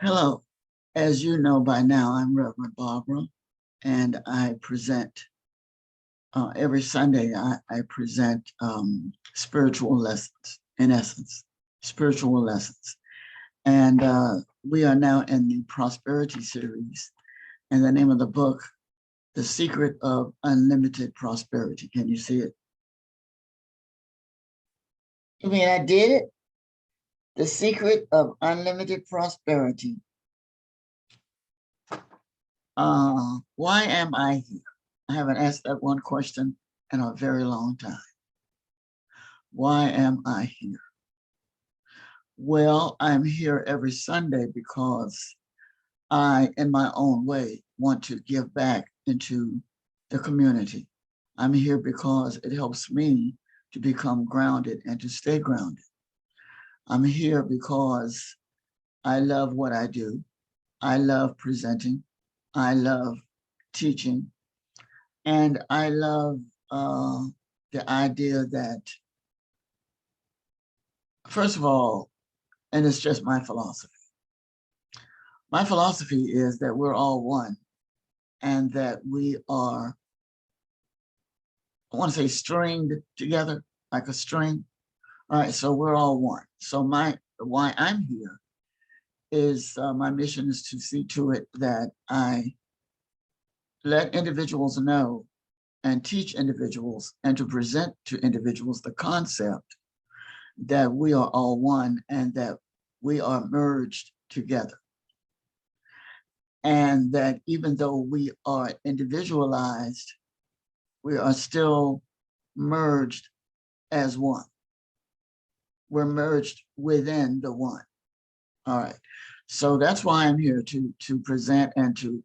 Hello. As you know by now, I'm Reverend Barbara, and I present every Sunday. I present spiritual lessons, in essence, spiritual lessons. And we are now in the Prosperity series, and the name of the book, The Secret of Unlimited Prosperity. Can you see it? You mean I did it? The Secret of Unlimited Prosperity. Why am I here? I haven't asked that one question in a very long time. Why am I here? Well, I'm here every Sunday because I, in my own way, want to give back into the community. I'm here because it helps me to become grounded and to stay grounded. I'm here because I love what I do. I love presenting. I love teaching. And I love the idea that, first of all, and it's just my philosophy. My philosophy is that we're all one and that we are, I want to say stringed together like a string. All right, so we're all one. So why I'm here is my mission is to see to it that I let individuals know and teach individuals and to present to individuals the concept that we are all one and that we are merged together. And that even though we are individualized, we are still merged as one. We're merged within the one. All right. So that's why I'm here to present and to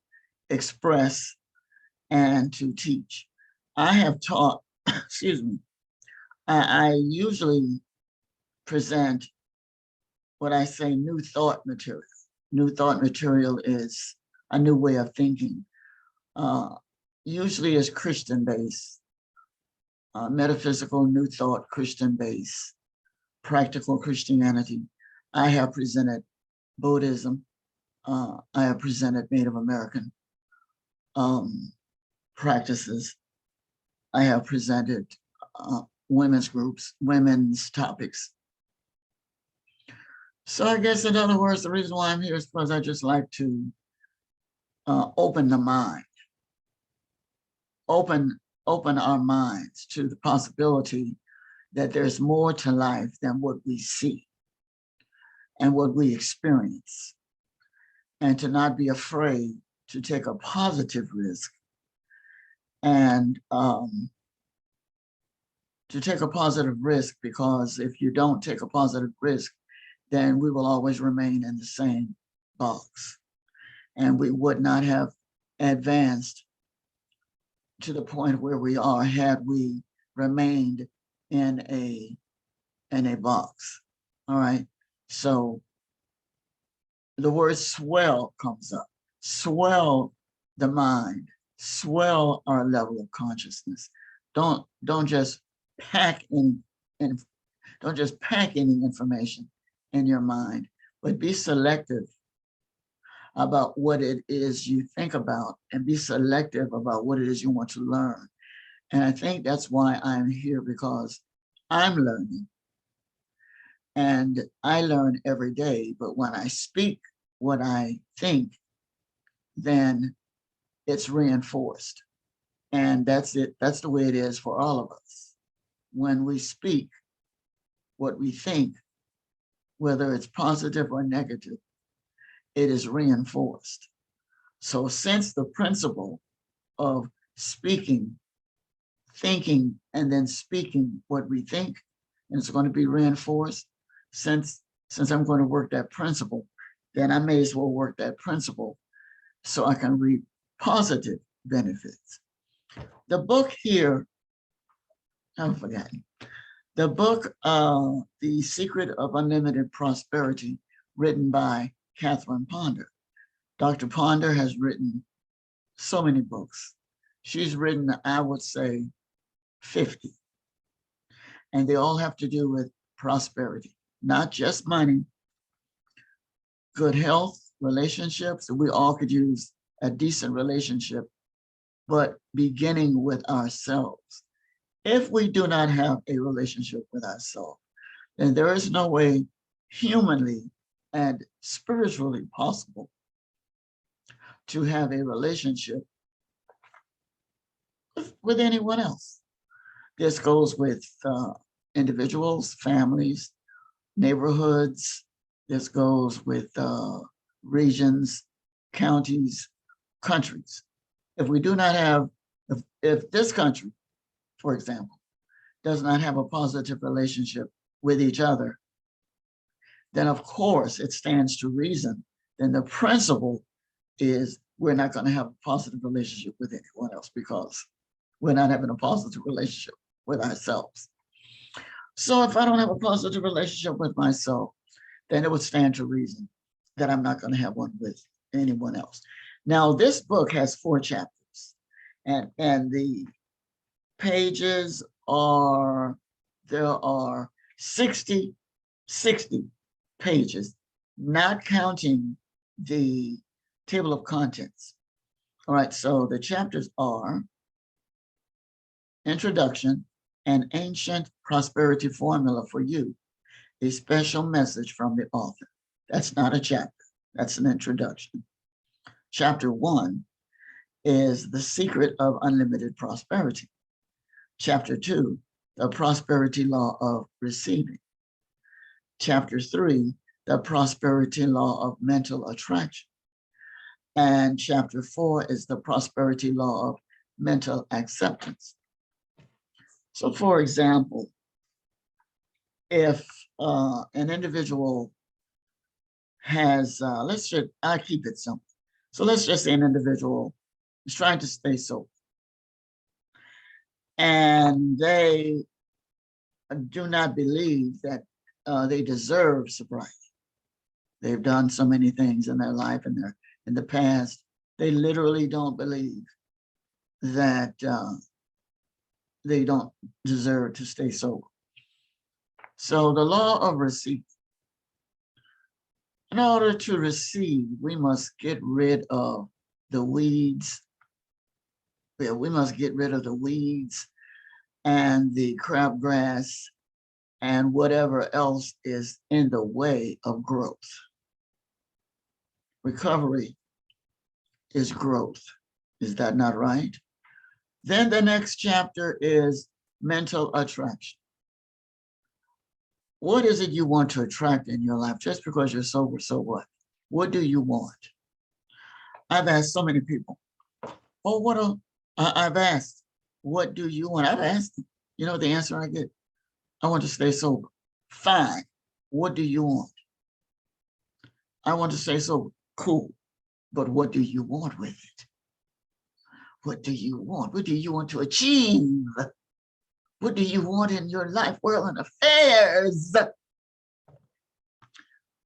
express and to teach. I have taught, excuse me, I usually present what I say new thought material. New thought material is a new way of thinking. Usually is Christian-based, metaphysical, new thought, Christian-based, practical Christianity. I have presented Buddhism. I have presented Native American practices. I have presented women's groups, women's topics. So I guess in other words, the reason why I'm here is because I just like to open the mind, open our minds to the possibility that there's more to life than what we see and what we experience, and to not be afraid to take a positive risk and to take a positive risk, because if you don't take a positive risk, then we will always remain in the same box and we would not have advanced to the point where we are had we remained in a box. All right. So the word swell comes up. Swell the mind, swell our level of consciousness. Don't just pack in don't just pack any information in your mind, but be selective about what it is you think about and be selective about what it is you want to learn. And I think that's why I'm here, because I'm learning and I learn every day. But when I speak what I think, then it's reinforced. And that's it. That's the way it is for all of us. When we speak what we think, whether it's positive or negative, it is reinforced. So since the principle of speaking, thinking, and then speaking what we think, and it's going to be reinforced, since I'm going to work that principle, then I may as well work that principle so I can reap positive benefits. The book here, I've forgotten. The book, The Secret of Unlimited Prosperity, written by Catherine Ponder. Dr. Ponder has written so many books. She's written, I would say, 50. And they all have to do with prosperity, not just money, good health, relationships. We all could use a decent relationship, but beginning with ourselves. If we do not have a relationship with ourselves, then there is no way humanly and spiritually possible to have a relationship with anyone else. This goes with individuals, families, neighborhoods. This goes with regions, counties, countries. If we do not have, if this country, for example, does not have a positive relationship with each other, then of course it stands to reason. Then the principle is we're not going to have a positive relationship with anyone else because we're not having a positive relationship with ourselves. So if I don't have a positive relationship with myself, then it would stand to reason that I'm not going to have one with anyone else. Now, this book has 4 chapters, and the pages are, there are 60 pages, not counting the table of contents. All right, so the chapters are Introduction, an ancient prosperity formula for you, a special message from the author. That's not a chapter, that's an introduction. Chapter 1 is the secret of unlimited prosperity. Chapter 2, the prosperity law of receiving. Chapter 3, the prosperity law of mental attraction. And chapter 4 is the prosperity law of mental acceptance. So for example, if an individual has, I'll keep it simple. So let's just say an individual is trying to stay sober and they do not believe that they deserve sobriety. They've done so many things in their life and in the past. They literally don't believe that they don't deserve to stay sober. So the law of receipt. In order to receive, we must get rid of the weeds. Yeah, we must get rid of the weeds and the crabgrass and whatever else is in the way of growth. Recovery is growth. Is that not right? Then the next chapter is mental attraction. What is it you want to attract in your life? Just because you're sober, so what? What do you want? I've asked so many people, oh, I've asked, what do you want? I've asked them, you know the answer I get? I want to stay sober. Fine, what do you want? I want to stay sober. Cool, but what do you want with it? What do you want? What do you want to achieve? What do you want in your life, world, and affairs?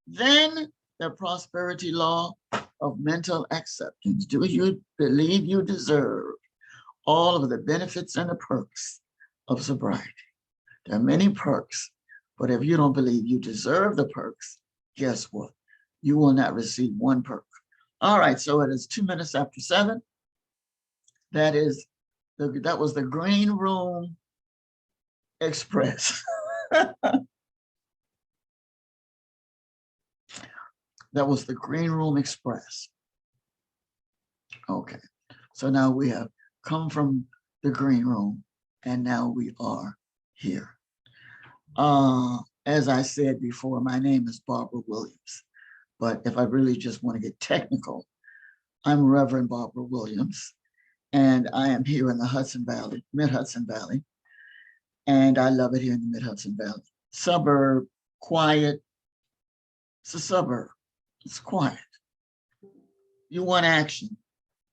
Then the prosperity law of mental acceptance. Do you believe you deserve all of the benefits and the perks of sobriety? There are many perks, but if you don't believe you deserve the perks, guess what? You will not receive one perk. All right, so it is 2 minutes after 7. That was the Green Room Express. That was the Green Room Express. Okay, so now we have come from the Green Room and now we are here. As I said before, my name is Barbara Williams, but if I really just want to get technical, I'm Reverend Barbara Williams, and I am here in the Hudson Valley, Mid-Hudson Valley, and I love it here in the Mid-Hudson Valley. Suburb, quiet. It's a suburb. It's quiet. You want action,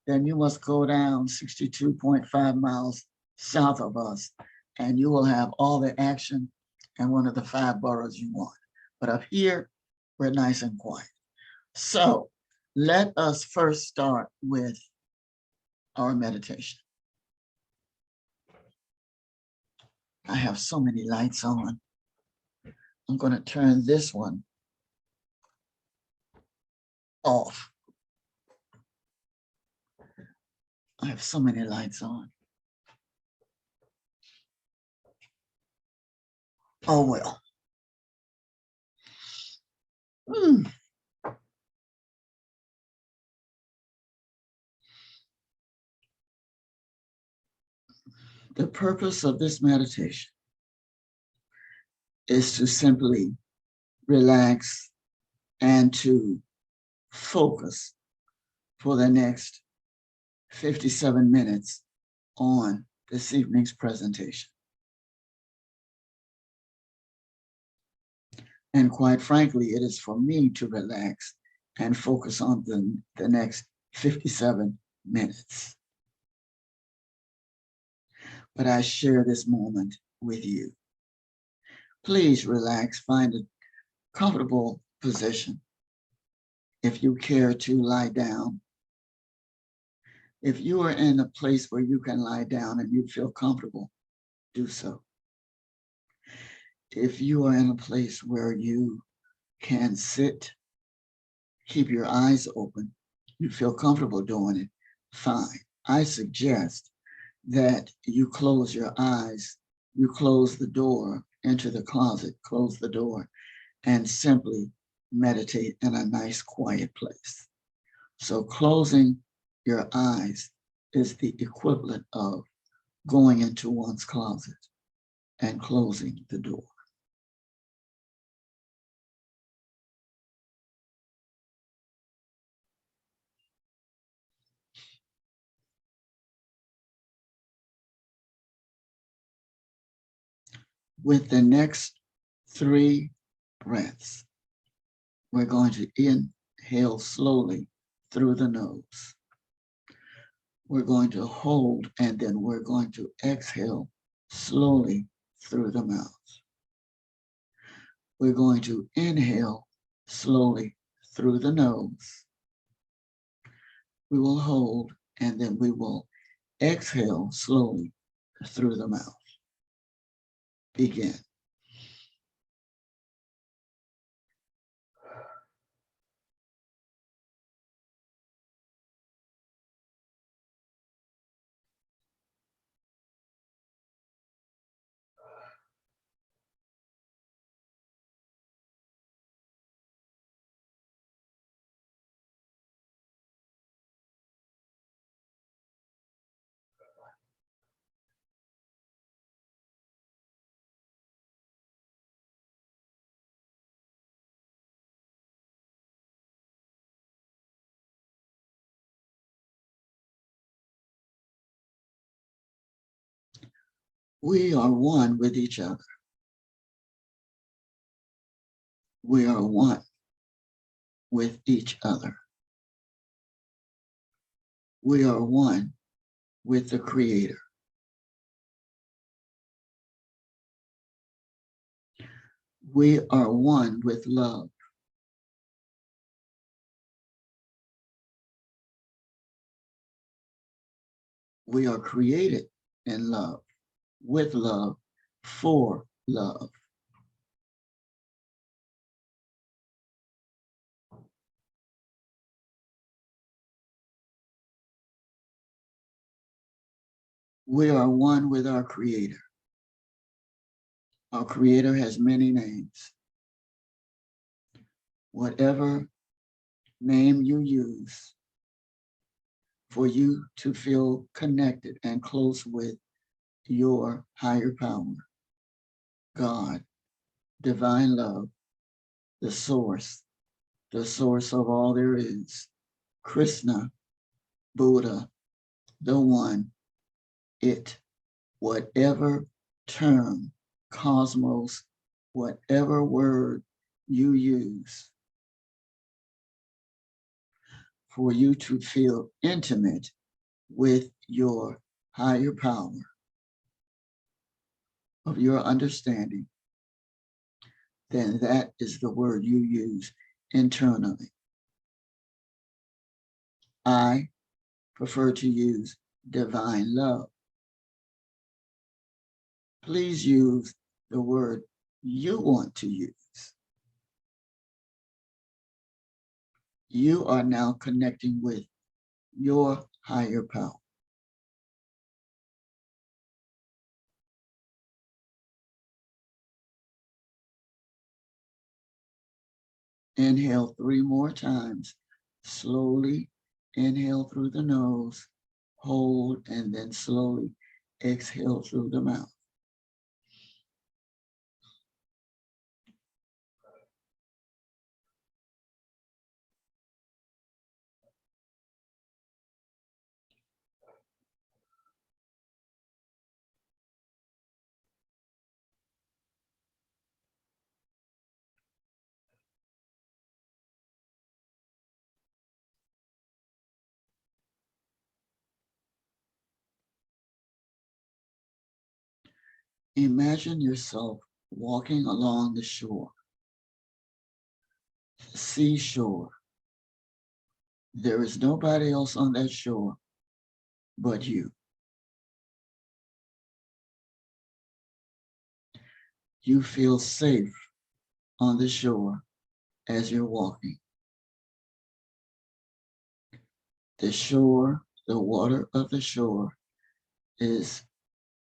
then you must go down 62.5 miles south of us, and you will have all the action in one of the 5 boroughs you want. But up here, we're nice and quiet. So let us first start with our meditation. I have so many lights on. I'm going to turn this one off. I have so many lights on. Oh, well. The purpose of this meditation is to simply relax and to focus for the next 57 minutes on this evening's presentation. And quite frankly, it is for me to relax and focus on the next 57 minutes. But I share this moment with you. Please relax, find a comfortable position. If you care to lie down, if you are in a place where you can lie down and you feel comfortable, do so. If you are in a place where you can sit, keep your eyes open, you feel comfortable doing it, fine. I suggest that you close your eyes, you close the door, enter the closet, close the door, and simply meditate in a nice, quiet place. So closing your eyes is the equivalent of going into one's closet and closing the door. With the next 3 breaths, we're going to inhale slowly through the nose. We're going to hold, and then we're going to exhale slowly through the mouth. We're going to inhale slowly through the nose. We will hold, and then we will exhale slowly through the mouth. Begin. We are one with each other. We are one with each other. We are one with the Creator. We are one with love. We are created in love, with love, for love. We are one with our Creator. Our Creator has many names. Whatever name you use for you to feel connected and close with your higher power, God, divine love, the source of all there is, Krishna, Buddha, the one, it, whatever term, cosmos, whatever word you use for you to feel intimate with your higher power of your understanding, then that is the word you use internally. I prefer to use divine love. Please use the word you want to use. You are now connecting with your higher power. Inhale 3 more times. Slowly inhale through the nose, hold, and then slowly exhale through the mouth. Imagine yourself walking along the shore, the seashore. There is nobody else on that shore but you. You feel safe on the shore as you're walking. The shore, the water of the shore is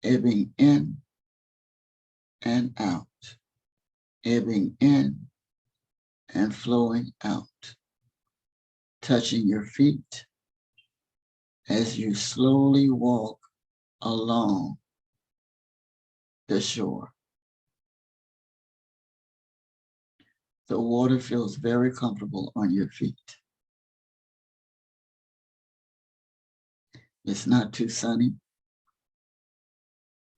ebbing in and out, ebbing in and flowing out, touching your feet as you slowly walk along the shore. The water feels very comfortable on your feet. It's not too sunny.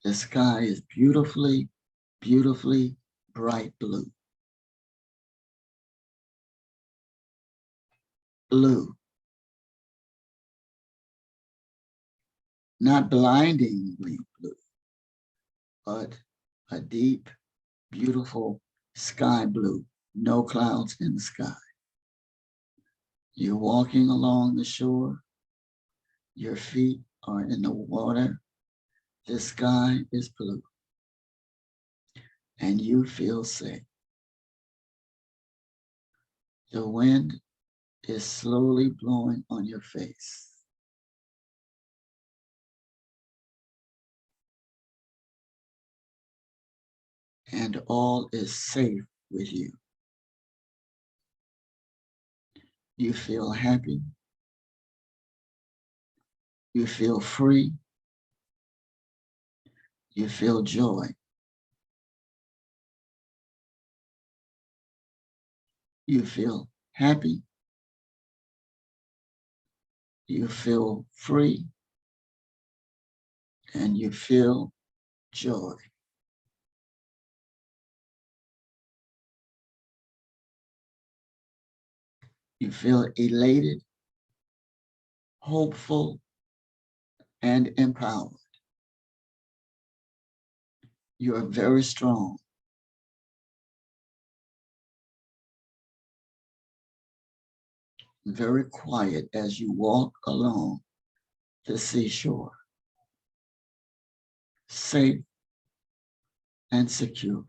The sky is beautifully, beautifully bright blue. Blue. Not blindingly blue, but a deep, beautiful sky blue. No clouds in the sky. You're walking along the shore. Your feet are in the water. The sky is blue. And you feel safe. The wind is slowly blowing on your face. And all is safe with you. You feel happy. You feel free. You feel joy. You feel happy. You feel free. And you feel joy. You feel elated, hopeful, and empowered. You are very strong. Very quiet as you walk along the seashore. Safe and secure.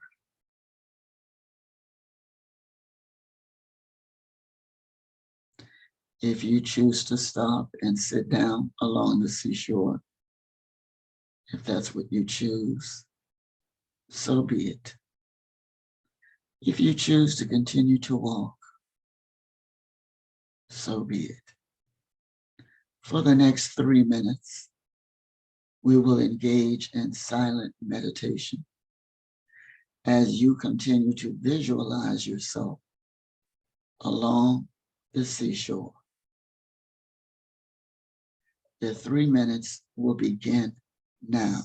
If you choose to stop and sit down along the seashore, if that's what you choose, so be it. If you choose to continue to walk, so be it. For the next 3 minutes, we will engage in silent meditation as you continue to visualize yourself along the seashore. The 3 minutes will begin now.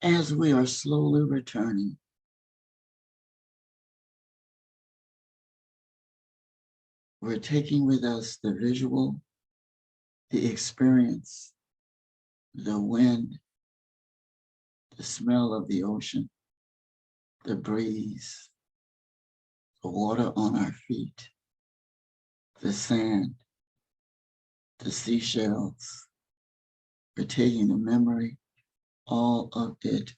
As we are slowly returning, we're taking with us the visual, the experience, the wind, the smell of the ocean, the breeze, the water on our feet, the sand, the seashells. We're taking the memory, all of it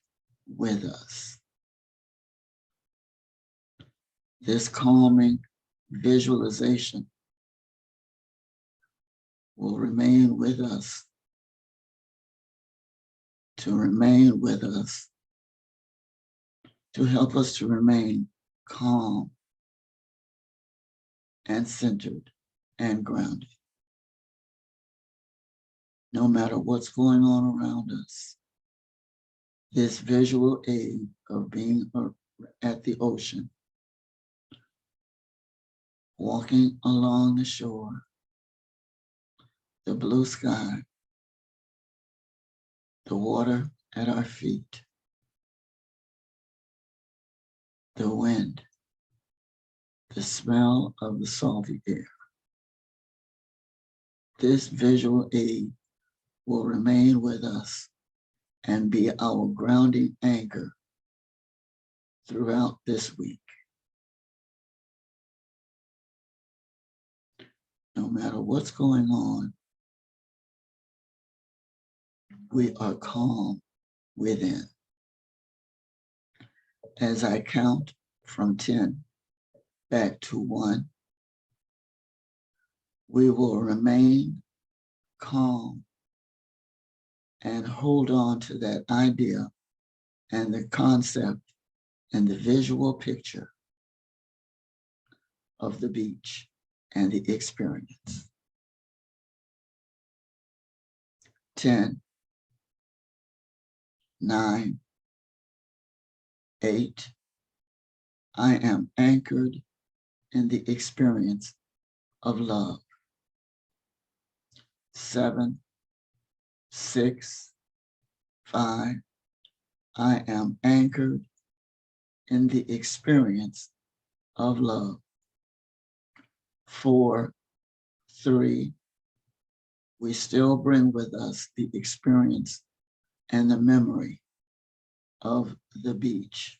with us. This calming visualization will remain with us, to remain with us, to help us to remain calm and centered and grounded. No matter what's going on around us, this visual aid of being at the ocean, walking along the shore, the blue sky, the water at our feet, the wind, the smell of the salty air. This visual aid will remain with us and be our grounding anchor throughout this week. No matter what's going on, we are calm within. As I count from 10 back to 1, we will remain calm and hold on to that idea and the concept and the visual picture of the beach and the experience. 10, 9, 8, I am anchored in the experience of love. 7, 6, 5, I am anchored in the experience of love. 4, 3, we still bring with us the experience and the memory of the beach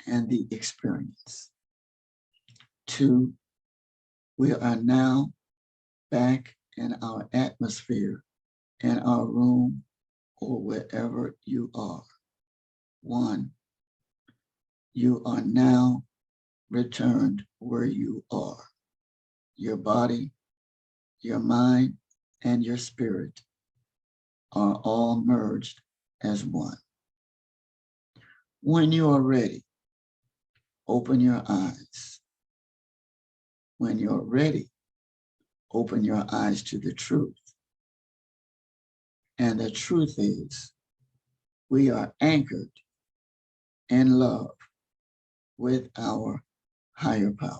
and the experience. 2, we are now back in our atmosphere, in our room, or wherever you are. 1, you are now returned where you are. Your body, your mind, and your spirit are all merged as one. When you are ready, open your eyes. When you're ready, open your eyes to the truth. And the truth is, we are anchored in love with our higher power.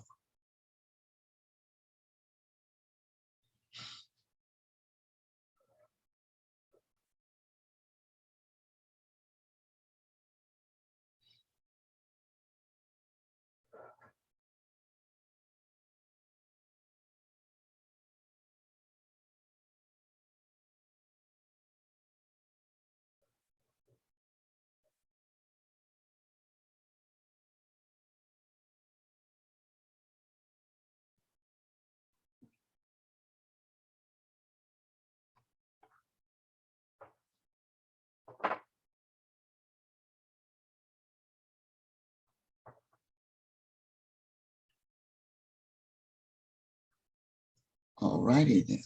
All righty then.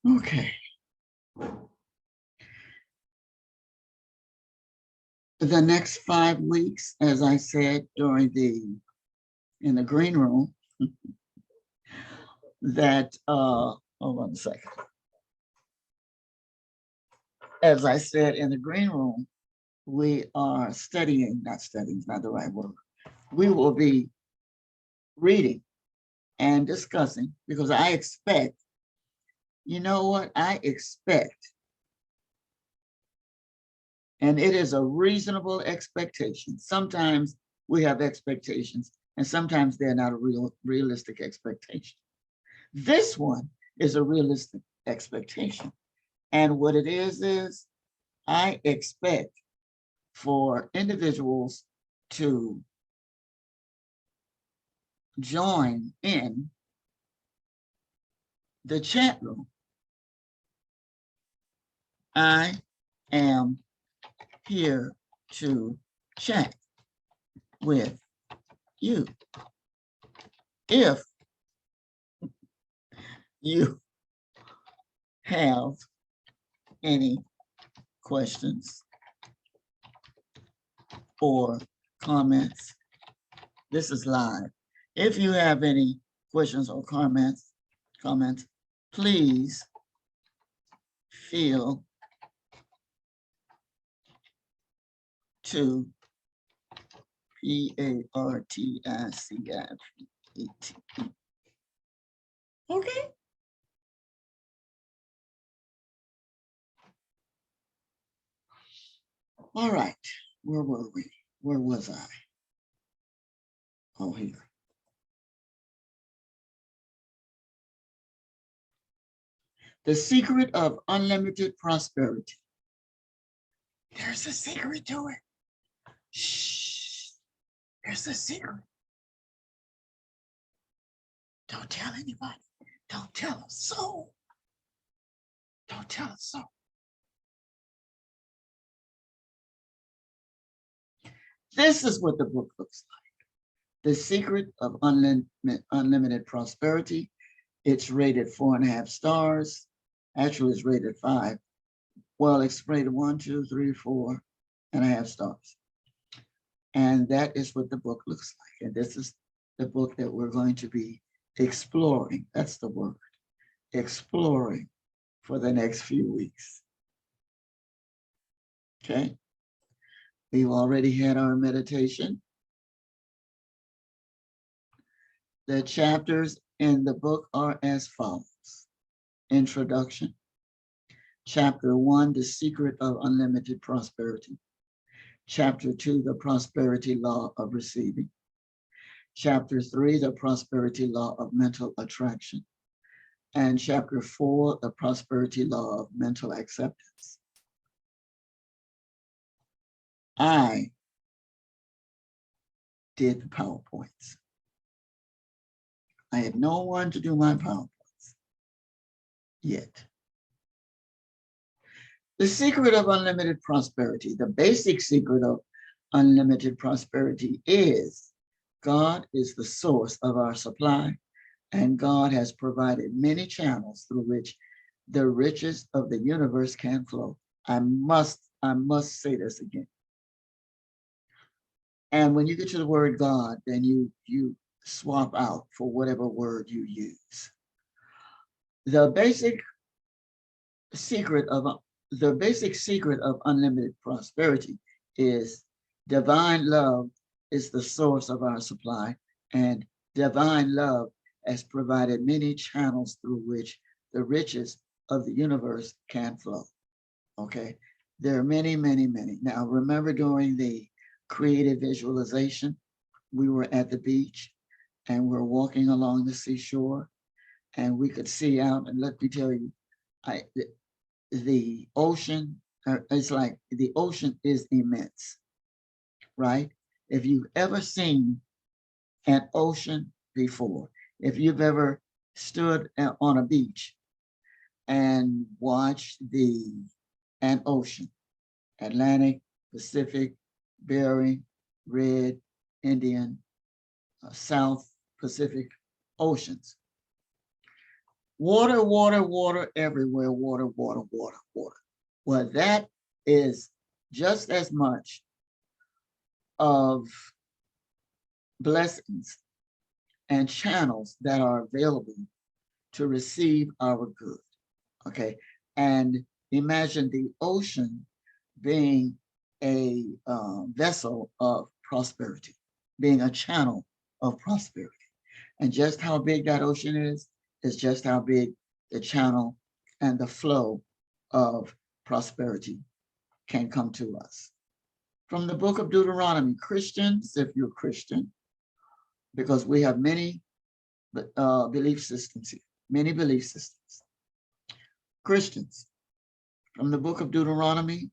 Okay. The next 5 weeks, as I said during the in the green room that, hold on a second. As I said, in the green room, we are studying, not studying, not the right word. We will be reading and discussing, because I expect, you know what, I expect, and it is a reasonable expectation. Sometimes we have expectations, and sometimes they're not a realistic expectation. This one is a realistic expectation. And what it is I expect for individuals to join in the chat room. I am here to chat with you. If you have any questions or comments, this is live. If you have any questions or comments, please feel to PARTICIFET. Okay. All right. Where were we? Where was I? Oh, here. The secret of unlimited prosperity. There's a secret to it. Shh. There's a secret. Don't tell anybody. Don't tell a soul. Don't tell a soul. This is what the book looks like. The Secret of Unlimited Prosperity. It's rated 4.5 stars. Actually, it's rated 5. Well, it's rated 1, 2, 3, 4.5 stars. And that is what the book looks like. And this is the book that we're going to be exploring. That's the word. Exploring for the next few weeks. Okay. We've already had our meditation. The chapters in the book are as follows. Introduction. Chapter 1, The Secret of Unlimited Prosperity. Chapter 2, The Prosperity Law of Receiving. Chapter 3, The Prosperity Law of Mental Attraction. And Chapter 4, The Prosperity Law of Mental Acceptance. I did the PowerPoints. I had no one to do my PowerPoints yet. The secret of unlimited prosperity, the basic secret of unlimited prosperity is God is the source of our supply, and God has provided many channels through which the riches of the universe can flow. I must say this again. And when you get to the word God, then you swap out for whatever word you use. The basic secret of unlimited prosperity is divine love is the source of our supply, and divine love has provided many channels through which the riches of the universe can flow. Okay, there are many, many, many. Now, remember during the creative visualization, we were at the beach and we're walking along the seashore, and we could see out, and let me tell you, the ocean, it's like the ocean is immense, right? If you've ever seen an ocean before, if you've ever stood on a beach and watched an ocean, Atlantic, Pacific, Bering, Red, Indian, South Pacific oceans. Water, water, water everywhere, water, water, water, water. Well, that is just as much of blessings and channels that are available to receive our good. Okay. And imagine the ocean being a vessel of prosperity, being a channel of prosperity. And just how big that ocean is just how big the channel and the flow of prosperity can come to us. From the book of Deuteronomy, Christians, if you're Christian, because we have many belief systems here, many belief systems. Christians, from the book of Deuteronomy,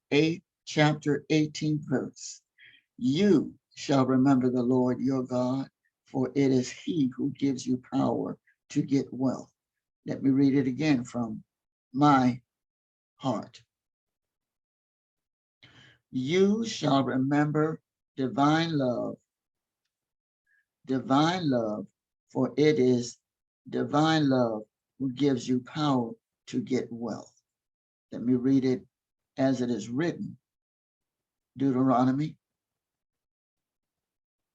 chapter 18 verse, you shall remember the Lord your God, for it is he who gives you power to get wealth. Let me read it again from my heart. You shall remember divine love, for it is divine love who gives you power to get wealth. Let me read it as it is written. Deuteronomy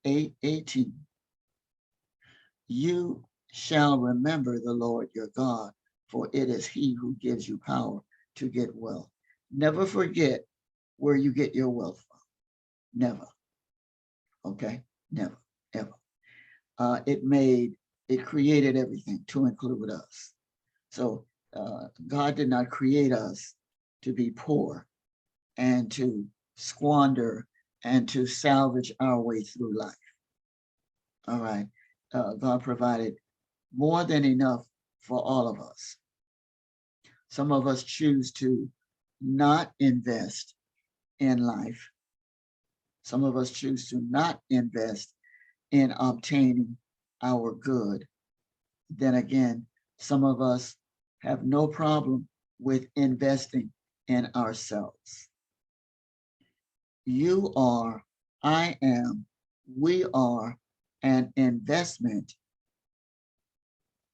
8:18. You shall remember the Lord your God, for it is he who gives you power to get wealth. Never forget where you get your wealth from. Never. Okay? Never, ever. It created everything to include us. So God did not create us to be poor and to squander and to salvage our way through life. All right. God provided more than enough for all of us. Some of us choose to not invest in life. Some of us choose to not invest in obtaining our good. Then again, some of us have no problem with investing in ourselves. You are, I am, we are an investment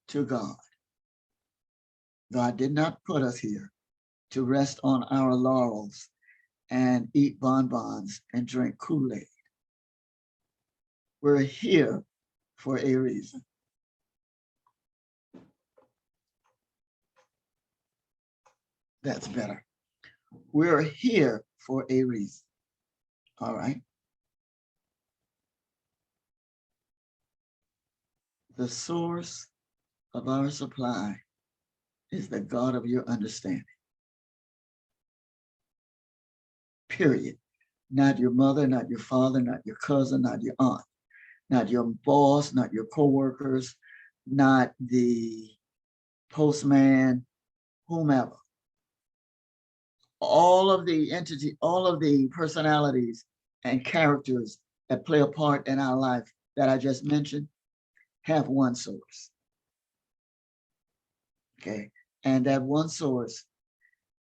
to God. God did not put us here to rest on our laurels and eat bonbons and drink Kool-Aid. We're here for a reason. That's better. We're here for a reason. All right. The source of our supply is the God of your understanding. Period. Not your mother, not your father, not your cousin, not your aunt, not your boss, not your coworkers, not the postman, whomever. All of the entity, all of the personalities and characters that play a part in our life that I just mentioned have one source. Okay. And that one source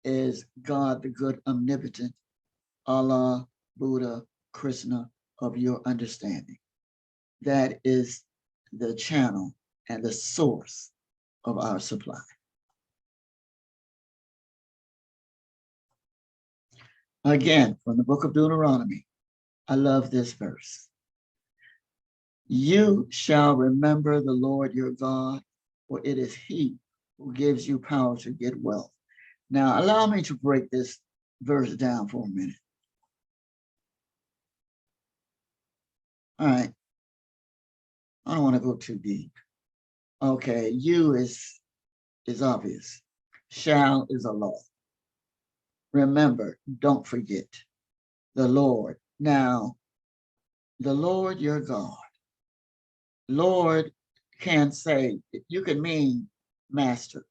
is God, the good omnipotent, Allah, Buddha, Krishna of your understanding. That is the channel and the source of our supply. Again, from the book of Deuteronomy, I love this verse. You shall remember the Lord your God, for it is he who gives you power to get wealth. Now, allow me to break this verse down for a minute. All right. I don't want to go too deep. Okay, you is obvious. Shall is a law. Remember, don't forget the Lord. Now, the Lord your God. Lord can say, you can mean master,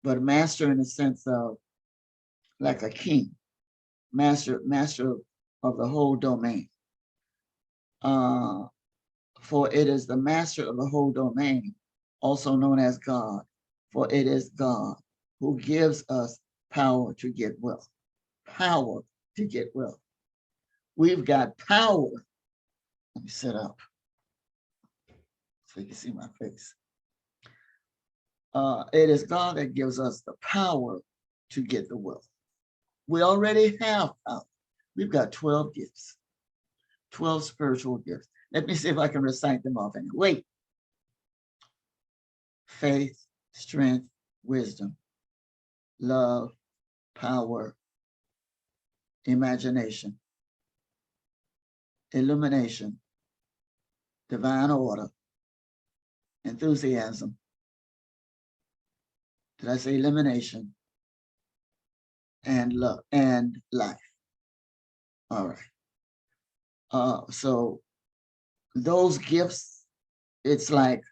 but master in the sense of like a king, master of the whole domain. For it is the master of the whole domain, also known as God, for it is God who gives us power to get wealth. Power to get wealth. We've got power. Let me sit up so you can see my face. It is God that gives us the power to get the wealth. We already have power. We've got 12 gifts, 12 spiritual gifts. Let me see if I can recite them off. Wait, faith, strength, wisdom, love, power, imagination, illumination, divine order, enthusiasm. Did I say elimination? And love and life. All right. So those gifts, it's like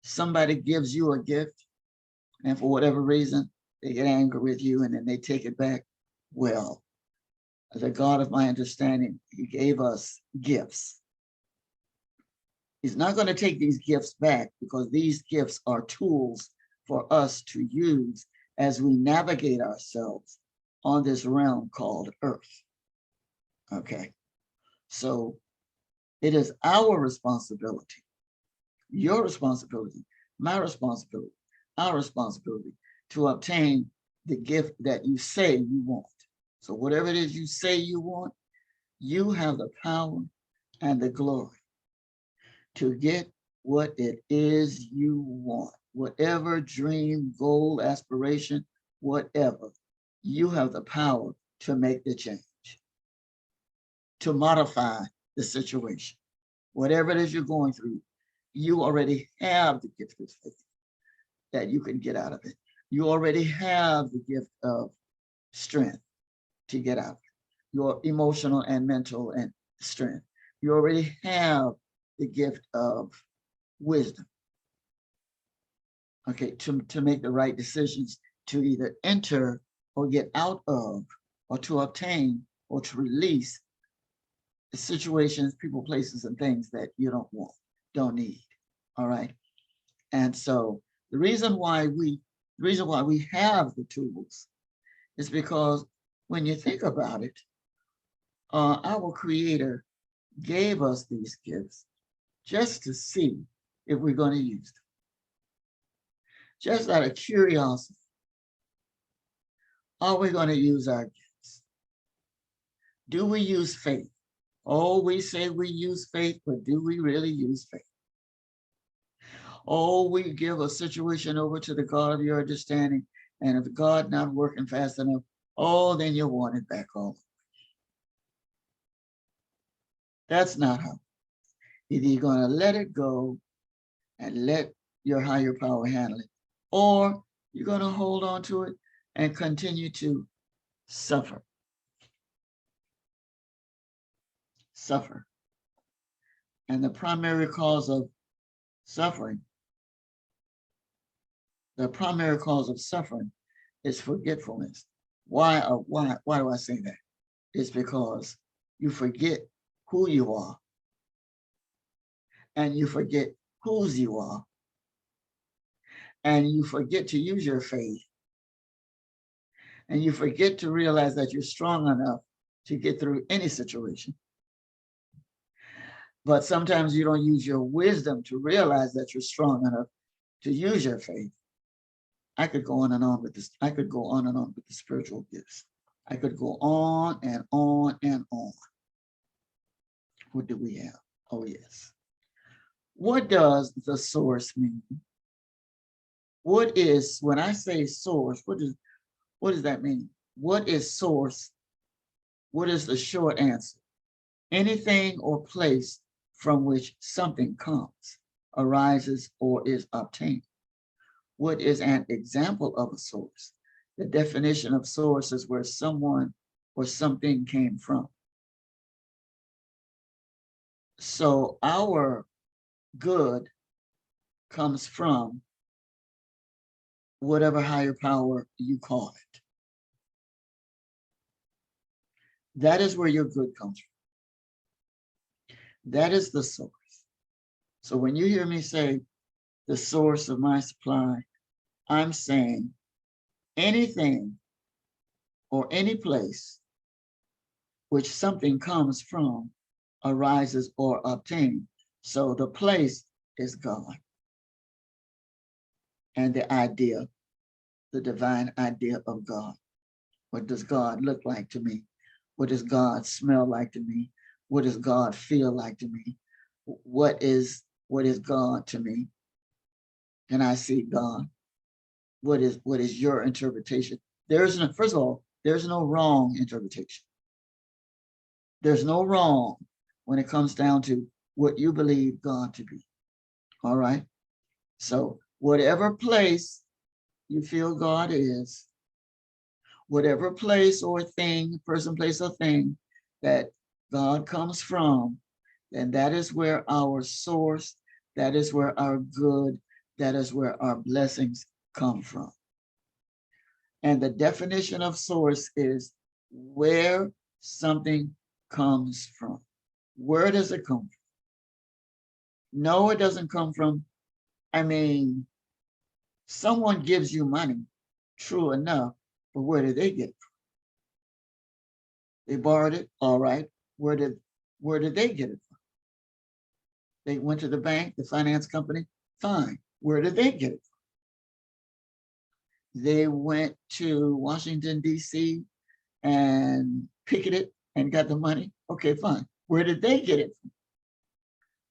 somebody gives you a gift, and for whatever reason, they get angry with you and then they take it back. Well, the God of my understanding, he gave us gifts. He's not going to take these gifts back because these gifts are tools for us to use as we navigate ourselves on this realm called Earth. Okay. So it is our responsibility, your responsibility, my responsibility, our responsibility to obtain the gift that you say you want. So whatever it is you say you want, you have the power and the glory to get what it is you want. Whatever dream, goal, aspiration, whatever, you have the power to make the change, to modify the situation. Whatever it is you're going through, you already have the gift of faith that you can get out of it. You already have the gift of strength to get out of it. Your emotional and mental and strength. You already have the gift of wisdom. Okay, to make the right decisions, to either enter or get out of, or to obtain or to release the situations, people, places, and things that you don't want, don't need. All right. And so the reason why we have the tools is because when you think about it, our Creator gave us these gifts just to see if we're going to use them. Just out of curiosity, are we going to use our gifts? Do we use faith? Oh, we say we use faith, but do we really use faith? Oh, we give a situation over to the God of your understanding, and if God not working fast enough, oh, then you want it back all. That's not how. Either you're going to let it go and let your higher power handle it, or you're going to hold on to it and continue to suffer. Suffer. And the primary cause of suffering, is forgetfulness. Why do I say that? It's because you forget who you are, and you forget whose you are, and you forget to use your faith, and you forget to realize that you're strong enough to get through any situation. But sometimes you don't use your wisdom to realize that you're strong enough to use your faith. I could go on and on with this. I could go on and on with the spiritual gifts. I could go on and on and on. What do we have? Oh, yes. What does the source mean? What is, when I say source, what does that mean? What is source? What is the short answer? Anything or place from which something comes, arises, or is obtained. What is an example of a source? The definition of source is where someone or something came from. So our good comes from whatever higher power you call it. That is where your good comes from. That is the source. So when you hear me say the source of my supply, I'm saying anything or any place which something comes from, arises, or obtained. So the place is God. And the idea, the divine idea of God. What does God look like to me? What does God smell like to me? What does God feel like to me? What is God to me? and I see God. What is your interpretation? There's no, first of all, there's no wrong interpretation. There's no wrong when it comes down to what you believe God to be. All right. So whatever place you feel God is, whatever place or thing, person, place, or thing that God comes from, then that is where our source, that is where our good, that is where our blessings come from. And the definition of source is where something comes from. Where does it come from? No, it doesn't come from, I mean, someone gives you money, true enough, but where did they get it from? They borrowed it, all right. Where did they get it from? They went to the bank, the finance company, fine. Where did they get it from? They went to Washington, D.C. and picketed and got the money. Okay, fine. Where did they get it from?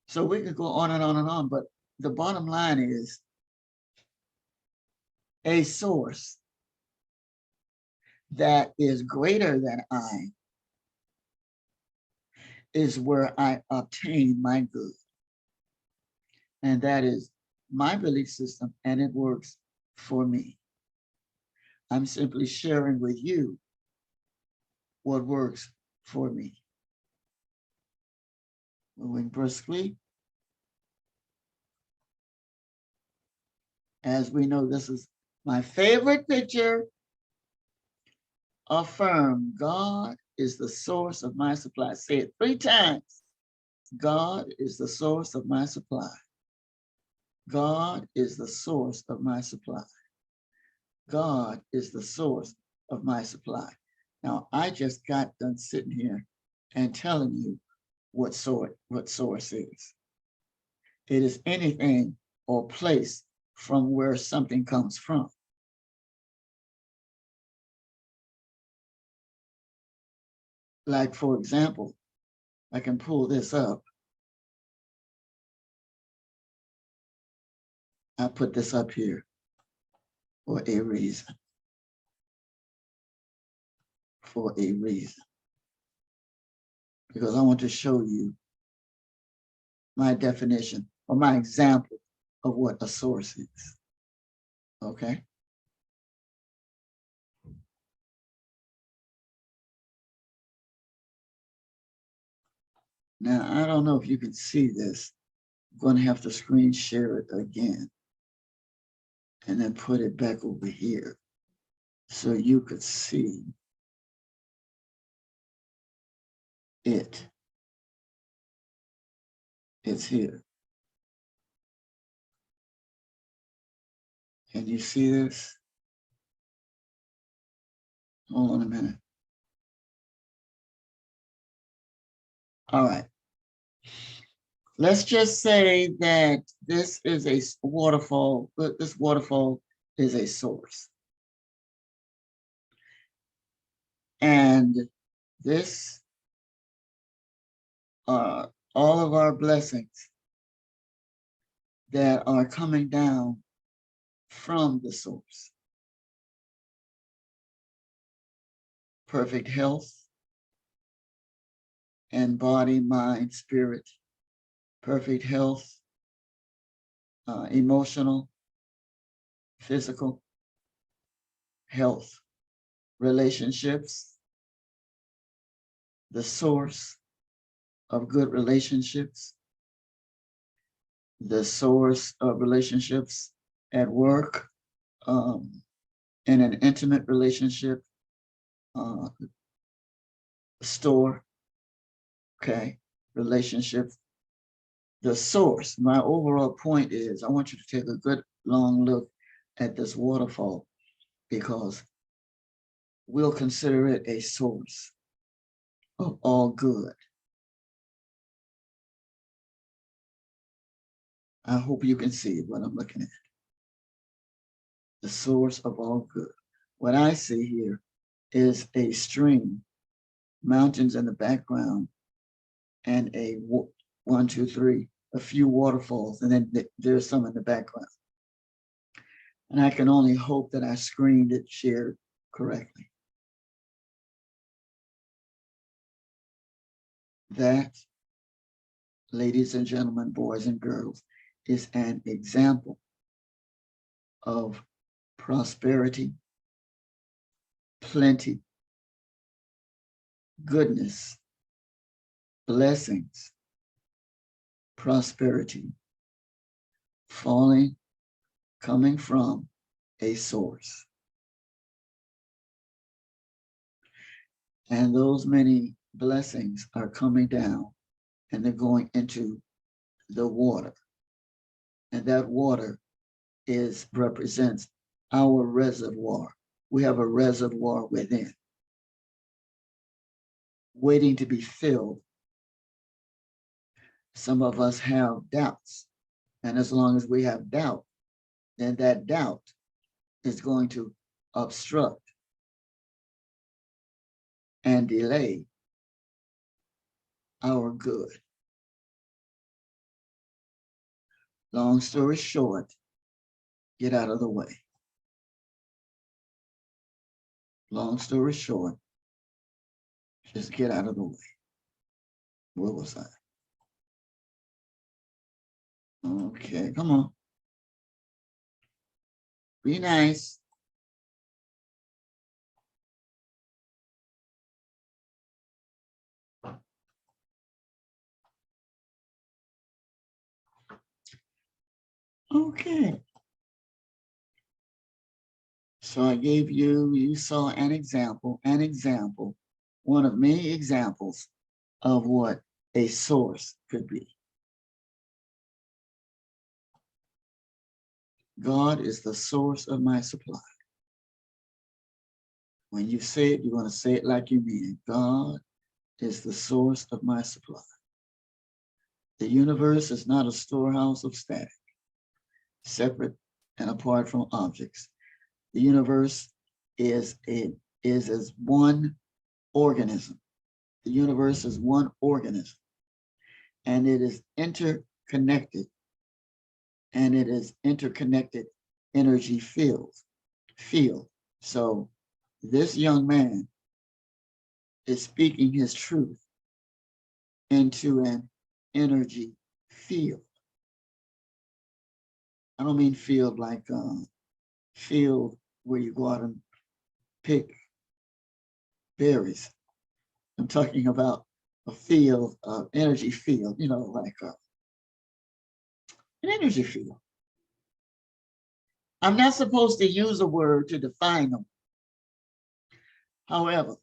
So we could go on and on and on, but the bottom line is a source that is greater than I is where I obtain my good. And that is my belief system, and it works for me. I'm simply sharing with you what works for me. Moving briskly. As we know, this is my favorite picture. Affirm, God is the source of my supply. Say it 3 times. God is the source of my supply. God is the source of my supply. God is the source of my supply. Now, I just got done sitting here and telling you what source is. It is anything or place from where something comes from. Like, for example, I can pull this up. I put this up here for a reason. For a reason. Because I want to show you my definition or my example of what a source is. Okay? Now, I don't know if you can see this. I'm going to have to screen share it again and then put it back over here so you could see it. It's here. Can you see this? Hold on a minute. All right. Let's just say that this is a waterfall. This waterfall is a source. And this are all of our blessings that are coming down from the source. Perfect health and body, mind, spirit. Perfect health, emotional, physical health, relationships, the source of good relationships, the source of relationships at work, in an intimate relationship, store, okay, relationships. The source, my overall point is I want you to take a good long look at this waterfall because we'll consider it a source of all good. I hope you can see what I'm looking at. The source of all good. What I see here is a stream, mountains in the background, and a 1, 2, 3, a few waterfalls, and then there's some in the background. And I can only hope that I screened it shared correctly. That, ladies and gentlemen, boys and girls, is an example of prosperity, plenty, goodness, blessings, prosperity, coming from a source. And those many blessings are coming down and they're going into the water. And that water represents our reservoir. We have a reservoir within, waiting to be filled. Some of us have doubts. And as long as we have doubt, then that doubt is going to obstruct and delay our good. Long story short, get out of the way. Long story short, just get out of the way. Where was I? Okay, come on. Be nice. Okay. So I gave you saw an example, one of many examples of what a source could be. God is the source of my supply. When you say it, you're going to say it like you mean it. God is the source of my supply. The universe is not a storehouse of static, separate and apart from objects. The universe is as one organism. The universe is one organism, and it is interconnected, and it is interconnected energy field. So this young man is speaking his truth into an energy field. I don't mean field like field where you go out and pick berries. I'm talking about a field, energy field, like an energy field. I'm not supposed to use a word to define them. However,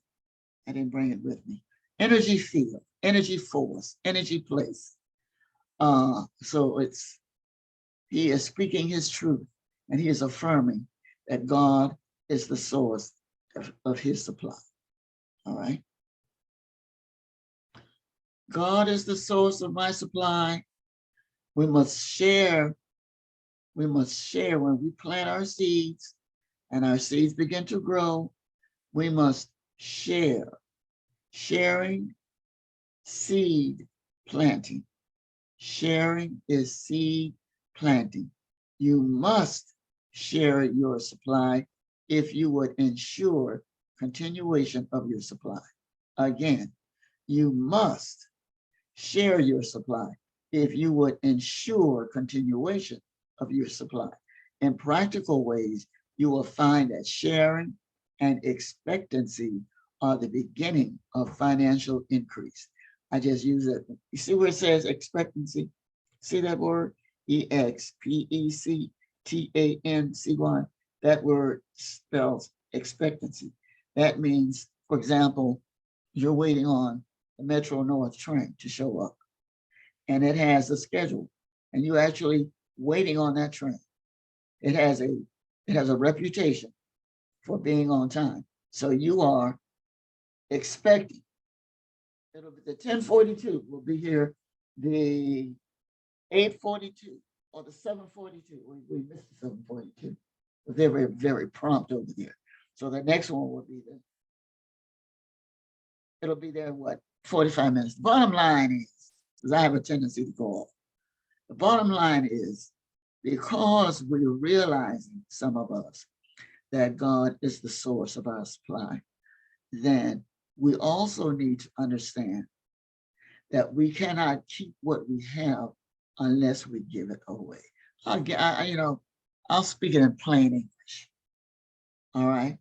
I didn't bring it with me. Energy field, energy force, energy place. So he is speaking his truth, and he is affirming that God is the source of his supply. All right. God is the source of my supply. We must share. We must share when we plant our seeds and our seeds begin to grow. We must share. Sharing, seed planting. Sharing is seed planting. You must share your supply if you would ensure continuation of your supply. Again, you must share your supply if you would ensure continuation of your supply. In practical ways, you will find that sharing and expectancy are the beginning of financial increase. I just use it. You see where it says expectancy? See that word? expectancy. That word spells expectancy. That means, for example, you're waiting on the Metro North train to show up, and it has a schedule, and you're actually waiting on that train. It has a reputation for being on time. So you are expecting. It'll be the 10:42 will be here, the 8:42 or the 7:42. We missed the 7:42. But they're very, very prompt over there. So the next one will be there. It'll be there, 45 minutes. The bottom line is, because I have a tendency to go off. The bottom line is because we're realizing, some of us, that God is the source of our supply, then we also need to understand that we cannot keep what we have unless we give it away. I'll speak it in plain English. All right.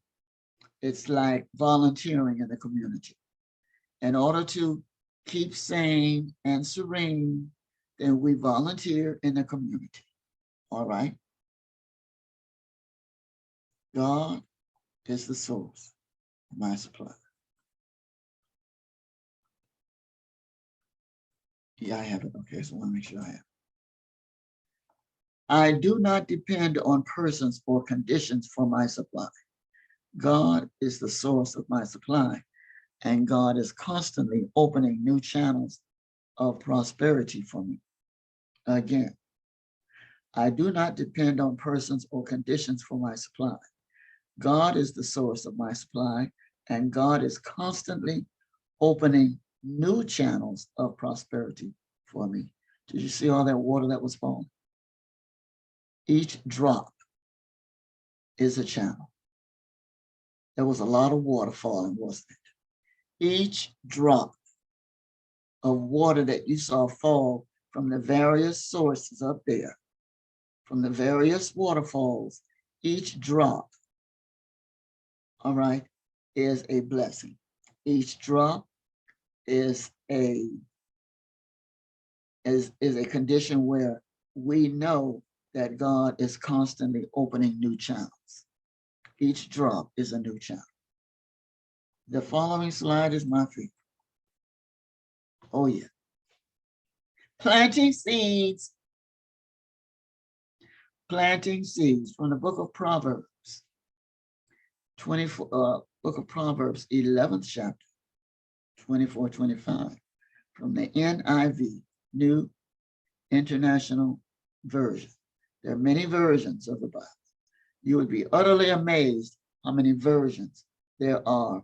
It's like volunteering in the community. In order to keep sane and serene, then we volunteer in the community. All right. God is the source of my supply. Yeah, I have it. Okay, so I want to make sure I have it. I do not depend on persons or conditions for my supply. God is the source of my supply, and God is constantly opening new channels of prosperity for me. Again, I do not depend on persons or conditions for my supply. God is the source of my supply, and God is constantly opening new channels of prosperity for me. Did you see all that water that was falling? Each drop is a channel. There was a lot of water falling, wasn't it? Each drop of water that you saw fall from the various sources up there, from the various waterfalls, each drop, all right, is a blessing. Each drop is a condition where we know that God is constantly opening new channels. Each drop is a new channel. The following slide is my favorite. Oh yeah. Planting seeds. Planting seeds from the book of Proverbs, book of Proverbs, 11th chapter, 24, 25, from the NIV, New International Version. There are many versions of the Bible. You would be utterly amazed how many versions there are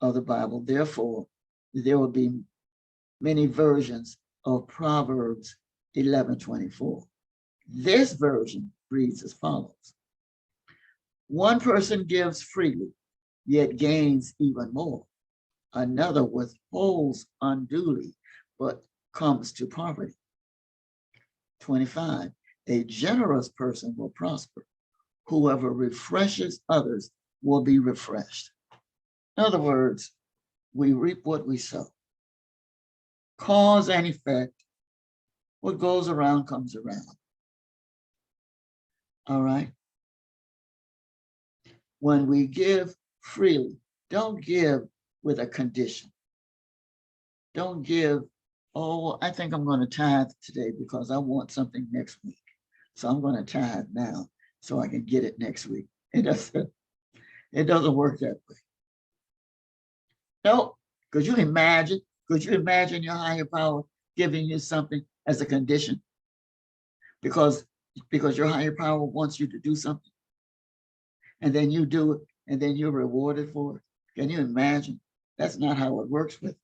of the Bible. Therefore, there will be many versions of Proverbs 11:24. This version reads as follows. One person gives freely, yet gains even more. Another withholds unduly, but comes to poverty. 25, a generous person will prosper. Whoever refreshes others will be refreshed. In other words, we reap what we sow. Cause and effect. What goes around comes around. All right. When we give freely, don't give with a condition. Don't give, oh, I think I'm going to tithe today because I want something next week. So I'm going to tithe now so I can get it next week. It doesn't work that way. No, could you imagine your higher power giving you something as a condition? Because your higher power wants you to do something. And then you do it, and then you're rewarded for it. Can you imagine? That's not how it works with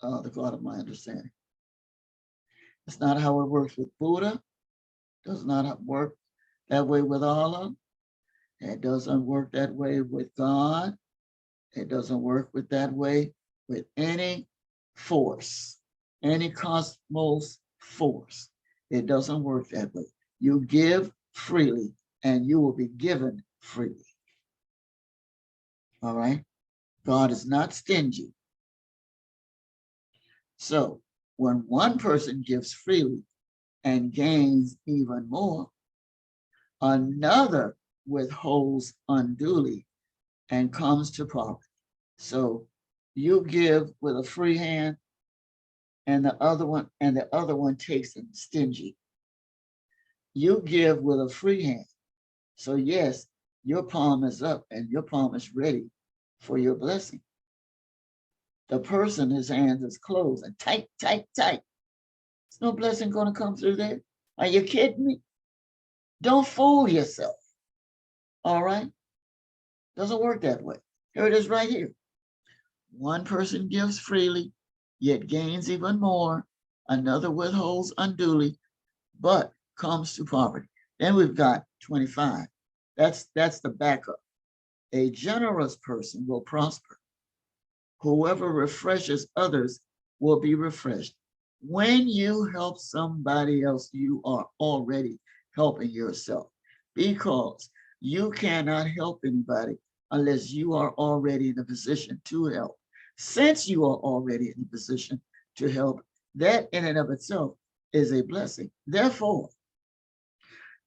the God of my understanding. It's not how it works with Buddha. Does not work that way with Allah. It doesn't work that way with God. It doesn't work with that way with any force, any cosmos force. It doesn't work that way. You give freely, and you will be given freely. All right? God is not stingy. So when one person gives freely and gains even more, another withholds unduly and comes to poverty. So you give with a free hand, and the other one takes it stingy. You give with a free hand. So yes, your palm is up and your palm is ready for your blessing. The person, his hands is closed and tight. There's no blessing going to come through there. Are you kidding me? Don't fool yourself. All right? Doesn't work that way. Here it is right here. One person gives freely, yet gains even more. Another withholds unduly, but comes to poverty. Then we've got 25. That's the backup. A generous person will prosper. Whoever refreshes others will be refreshed. When you help somebody else, you are already helping yourself, because you cannot help anybody unless you are already in a position to help. Since you are already in a position to help, that in and of itself is a blessing. Therefore,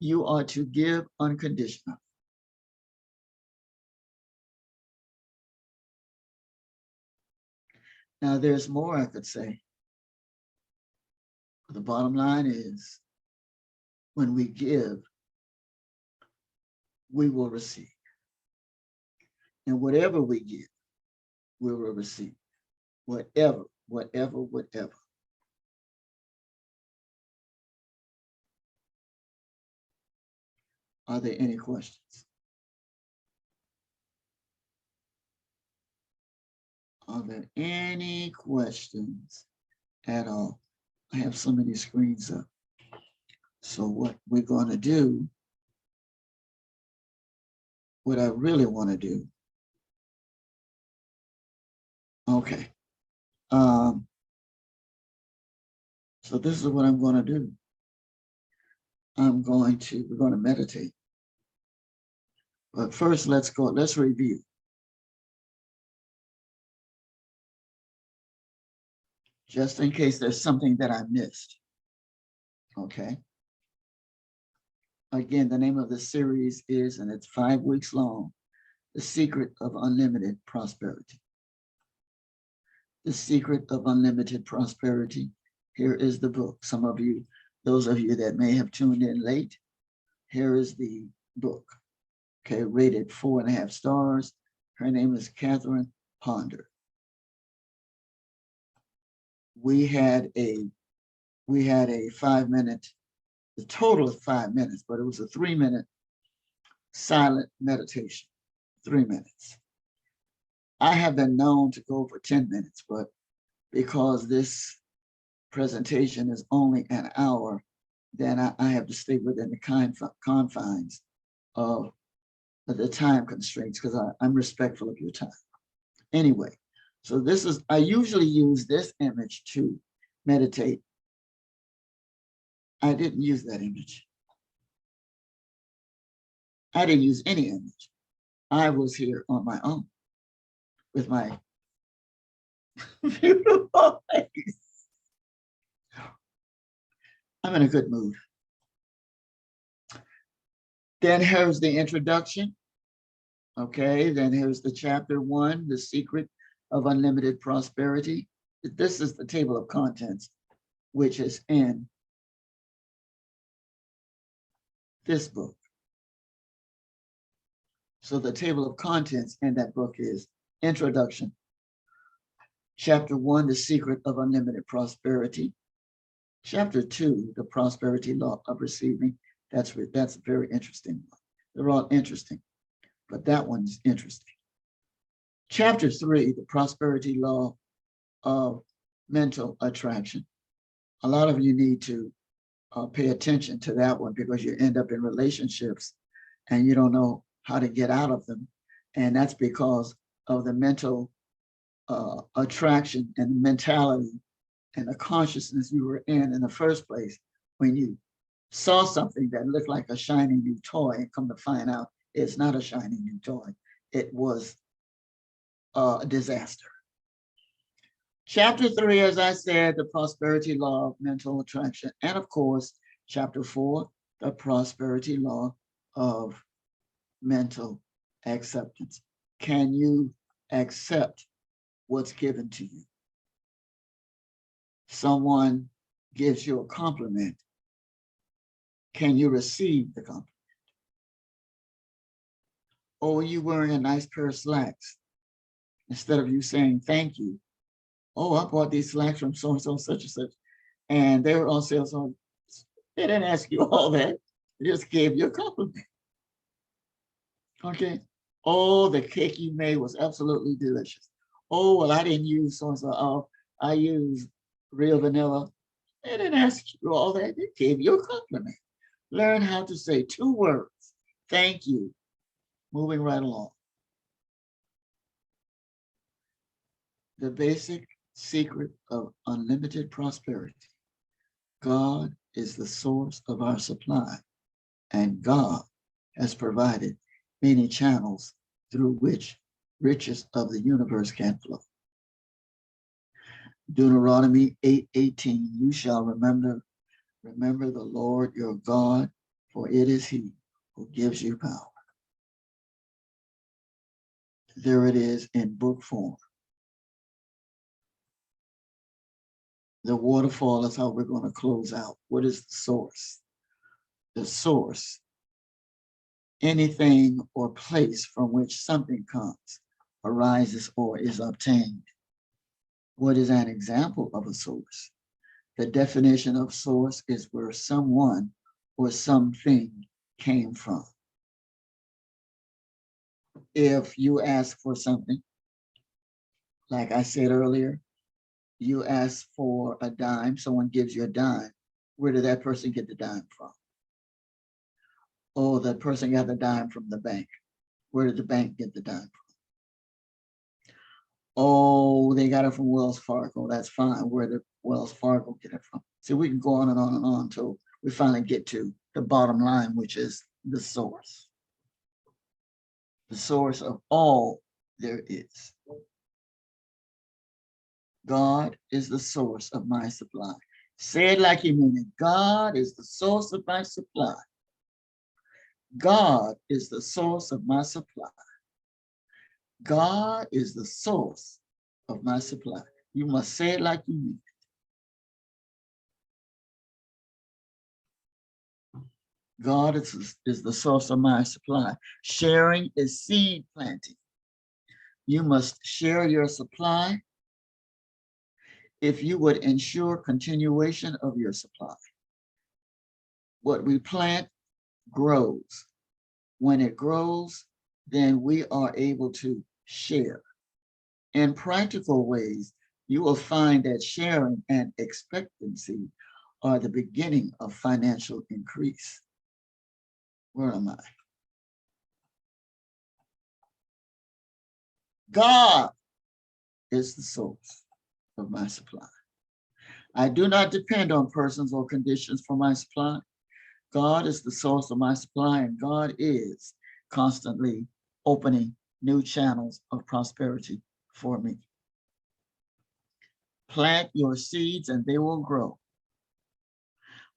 you are to give unconditionally. Now, there's more I could say. The bottom line is, when we give, we will receive. And whatever we give, we will receive. Whatever. Are there any questions? Are there any questions at all? I have so many screens up. So what we're going to do, what I really want to do, okay. So this is what I'm going to do. We're going to meditate. But first, let's review. Just in case there's something that I missed. Okay. Again, the name of the series is, and it's 5 weeks long, The Secret of Unlimited Prosperity. The Secret of Unlimited Prosperity. Here is the book. Some of you, those of you that may have tuned in late, here is the book. Okay, rated 4.5 stars. Her name is Catherine Ponder. We had a 5-minute, the total of 5 minutes, but it was a 3-minute silent meditation, 3 minutes. I have been known to go for 10 minutes, but because this presentation is only an hour, then I have to stay within the confines of the time constraints, because I'm respectful of your time. Anyway, so this is, I usually use this image to meditate. I didn't use that image. I didn't use any image. I was here on my own with my beautiful face. I'm in a good mood. Then here's the introduction. Okay, then here's the chapter 1, The Secret of Unlimited Prosperity. This is the table of contents, which is in this book. So the table of contents in that book is Introduction. Chapter 1, The Secret of Unlimited Prosperity. Chapter 2, The Prosperity Law of Receiving. That's a very interesting one. They're all interesting, but that one's interesting. Chapter 3, The Prosperity Law of Mental Attraction. A lot of you need to pay attention to that one, because you end up in relationships and you don't know how to get out of them. And that's because of the mental attraction and the mentality and the consciousness you were in the first place, when you saw something that looked like a shiny new toy and come to find out it's not a shiny new toy. It was a disaster. Chapter 3, as I said, the prosperity law of mental attraction. And of course, chapter 4, the prosperity law of mental acceptance. Can you accept what's given to you? Someone gives you a compliment. Can you receive the compliment? Or are you wearing a nice pair of slacks? Instead of you saying thank you, oh, I bought these slacks from so-and-so, such and such, and they were on sale. So they didn't ask you all that. They just gave you a compliment. Okay. Oh, the cake you made was absolutely delicious. Oh, well, I didn't use so-and-so. Oh, I used real vanilla. They didn't ask you all that. They gave you a compliment. Learn how to say 2 words. Thank you. Moving right along. The basic secret of unlimited prosperity. God is the source of our supply, and God has provided many channels through which riches of the universe can flow. Deuteronomy 8:18, you shall remember the Lord your God, for it is he who gives you power. There it is in book form. The waterfall is how we're going to close out. What is the source? The source, anything or place from which something comes, arises, or is obtained. What is an example of a source? The definition of source is where someone or something came from. If you ask for something, like I said earlier, you ask for a dime, someone gives you a dime. Where did that person get the dime from? Oh, that person got the dime from the bank. Where did the bank get the dime from? Oh, they got it from Wells Fargo. That's fine. Where did Wells Fargo get it from? So we can go on and on and on until we finally get to the bottom line, which is the source. The source of all there is. God is the source of my supply. Say it like you mean it. God is the source of my supply. God is the source of my supply. God is the source of my supply. You must say it like you mean it. God is the source of my supply. Sharing is seed planting. You must share your supply if you would ensure continuation of your supply. What we plant grows. When it grows, then we are able to share. In practical ways, you will find that sharing and expectancy are the beginning of financial increase. Where am I? God is the source of my supply. I do not depend on persons or conditions for my supply. God is the source of my supply, and God is constantly opening new channels of prosperity for me. Plant your seeds and they will grow.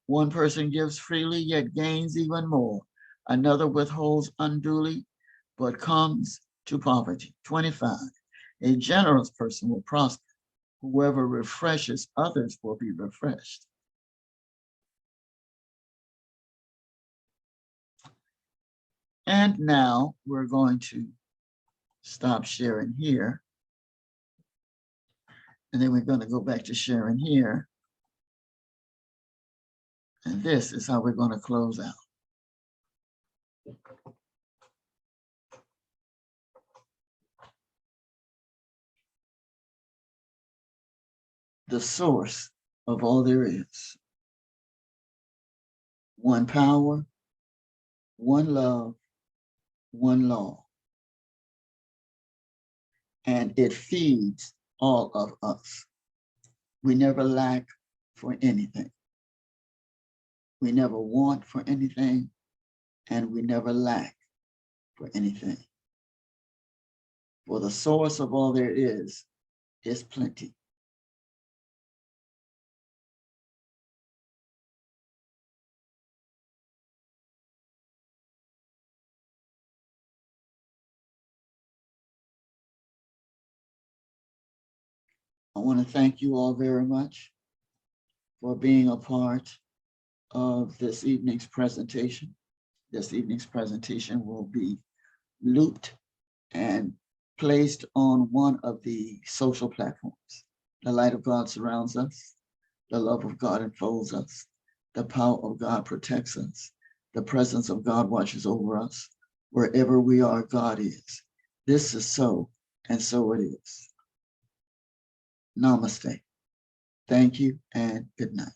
One person gives freely, yet gains even more. Another withholds unduly, but comes to poverty. 25. A generous person will prosper. Whoever refreshes others will be refreshed. And now we're going to stop sharing here. And then we're going to go back to sharing here. And this is how we're going to close out. The source of all there is. One power, one love, one law. And it feeds all of us. We never lack for anything. We never want for anything, and we never lack for anything. For the source of all there is plenty. I want to thank you all very much for being a part of this evening's presentation. This evening's presentation will be looped and placed on one of the social platforms. The light of God surrounds us. The love of God enfolds us. The power of God protects us. The presence of God watches over us. Wherever we are, God is. This is so, and so it is. Namaste. Thank you and good night.